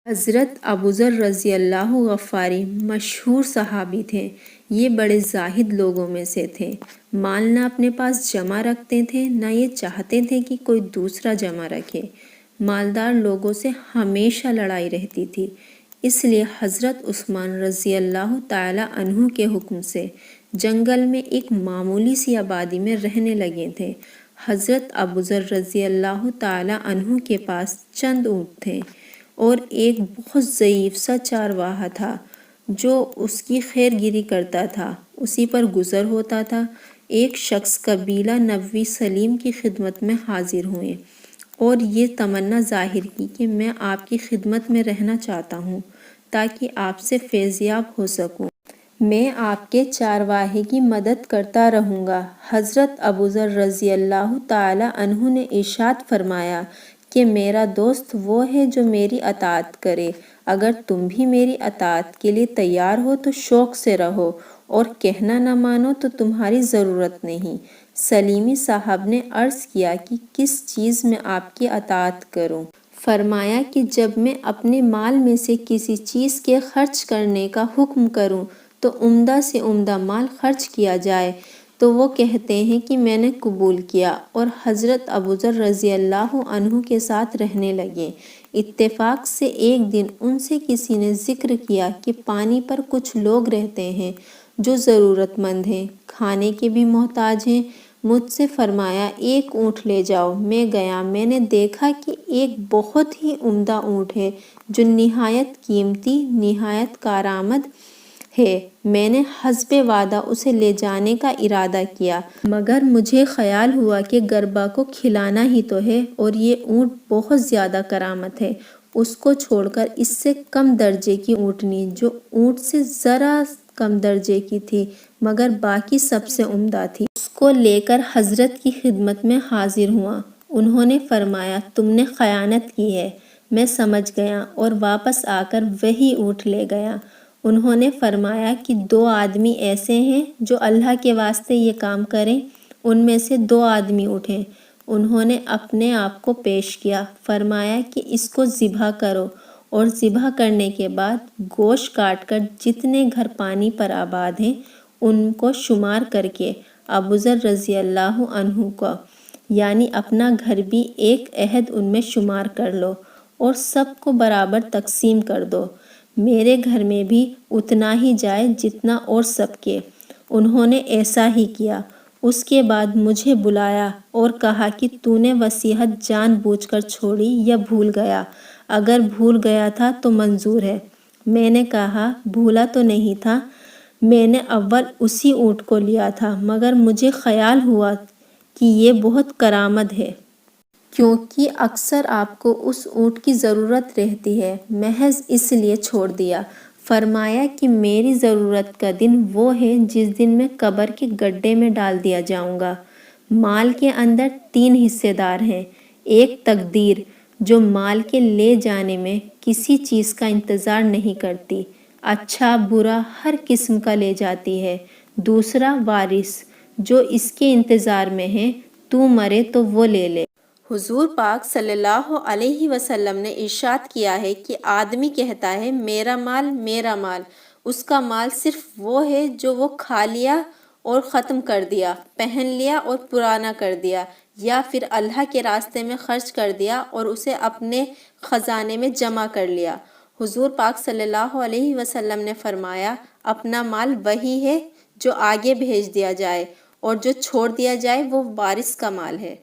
حضرت ابوذر رضی اللہ غفاری مشہور صحابی تھے۔ یہ بڑے زاہد لوگوں میں سے تھے۔ مال نہ اپنے پاس جمع رکھتے تھے، نہ یہ چاہتے تھے کہ کوئی دوسرا جمع رکھے۔ مالدار لوگوں سے ہمیشہ لڑائی رہتی تھی، اس لیے حضرت عثمان رضی اللہ تعالی عنہ کے حکم سے جنگل میں ایک معمولی سی آبادی میں رہنے لگے تھے۔ حضرت ابوذر رضی اللہ تعالی عنہ کے پاس چند اونٹ تھے اور ایک بہت ضعیف سا چارواہا تھا جو اس کی خیر گیری کرتا تھا، اسی پر گزر ہوتا تھا۔ ایک شخص قبیلہ نبوی سلیم کی خدمت میں حاضر ہوئے اور یہ تمنا ظاہر کی کہ میں آپ کی خدمت میں رہنا چاہتا ہوں تاکہ آپ سے فیضیاب ہو سکوں۔ میں آپ کے چارواہے کی مدد کرتا رہوں گا۔ حضرت ابوذر رضی اللہ تعالی عنہ نے ارشاد فرمایا کہ میرا دوست وہ ہے جو میری اطاعت کرے۔ اگر تم بھی میری اطاعت کے لیے تیار ہو تو شوق سے رہو، اور کہنا نہ مانو تو تمہاری ضرورت نہیں۔ سلیمی صاحب نے عرض کیا کہ کس چیز میں آپ کی اطاعت کروں؟ فرمایا کہ جب میں اپنے مال میں سے کسی چیز کے خرچ کرنے کا حکم کروں تو عمدہ سے عمدہ مال خرچ کیا جائے تو وہ کہتے ہیں کہ میں نے قبول کیا، اور حضرت ابوذر رضی اللہ عنہ کے ساتھ رہنے لگے۔ اتفاق سے ایک دن ان سے کسی نے ذکر کیا کہ پانی پر کچھ لوگ رہتے ہیں جو ضرورت مند ہیں، کھانے کے بھی محتاج ہیں۔ مجھ سے فرمایا ایک اونٹ لے جاؤ۔ میں گیا، میں نے دیکھا کہ ایک بہت ہی عمدہ اونٹ ہے جو نہایت قیمتی، نہایت کارآمد ہے۔ میں نے حسب وعدہ اسے لے جانے کا ارادہ کیا، مگر مجھے خیال ہوا کہ گربا کو کھلانا ہی تو ہے اور یہ اونٹ بہت زیادہ کرامت ہے۔ اس کو چھوڑ کر اس سے کم درجے کی اونٹنی جو اونٹ سے ذرا کم درجے کی تھی مگر باقی سب سے عمدہ تھی، اس کو لے کر حضرت کی خدمت میں حاضر ہوا۔ انہوں نے فرمایا تم نے خیانت کی ہے۔ میں سمجھ گیا اور واپس آ کر وہی اونٹ لے گیا۔ انہوں نے فرمایا کہ 2 آدمی ایسے ہیں جو اللہ کے واسطے یہ کام کریں، ان میں سے 2 آدمی اٹھیں۔ انہوں نے اپنے آپ کو پیش کیا، فرمایا کہ اس کو ذبح کرو، اور ذبح کرنے کے بعد گوشت کاٹ کر جتنے گھر پانی پر آباد ہیں ان کو شمار کر کے ابوذر رضی اللہ عنہ کا یعنی اپنا گھر بھی ایک عہد ان میں شمار کر لو اور سب کو برابر تقسیم کر دو۔ میرے گھر میں بھی اتنا ہی جائے جتنا اور سب کے۔ انہوں نے ایسا ہی کیا۔ اس کے بعد مجھے بلایا اور کہا کہ تو نے وصیت جان بوجھ کر چھوڑی یا بھول گیا؟ اگر بھول گیا تھا تو منظور ہے۔ میں نے کہا بھولا تو نہیں تھا، میں نے اول اسی اونٹ کو لیا تھا، مگر مجھے خیال ہوا کہ یہ بہت کرامد ہے، کیونکہ اکثر آپ کو اس اونٹ کی ضرورت رہتی ہے، محض اس لیے چھوڑ دیا۔ فرمایا کہ میری ضرورت کا دن وہ ہے جس دن میں قبر کے گڈھے میں ڈال دیا جاؤں گا۔ مال کے اندر 3 حصے دار ہیں۔ ایک تقدیر جو مال کے لے جانے میں کسی چیز کا انتظار نہیں کرتی، اچھا برا ہر قسم کا لے جاتی ہے۔ دوسرا وارث جو اس کے انتظار میں ہے، تو مرے تو وہ لے لے۔ حضور پاک صلی اللہ علیہ وسلم نے ارشاد کیا ہے کہ آدمی کہتا ہے میرا مال میرا مال، اس کا مال صرف وہ ہے جو وہ کھا لیا اور ختم کر دیا، پہن لیا اور پرانا کر دیا، یا پھر اللہ کے راستے میں خرچ کر دیا اور اسے اپنے خزانے میں جمع کر لیا۔ حضور پاک صلی اللہ علیہ وسلم نے فرمایا اپنا مال وہی ہے جو آگے بھیج دیا جائے، اور جو چھوڑ دیا جائے وہ وارث کا مال ہے۔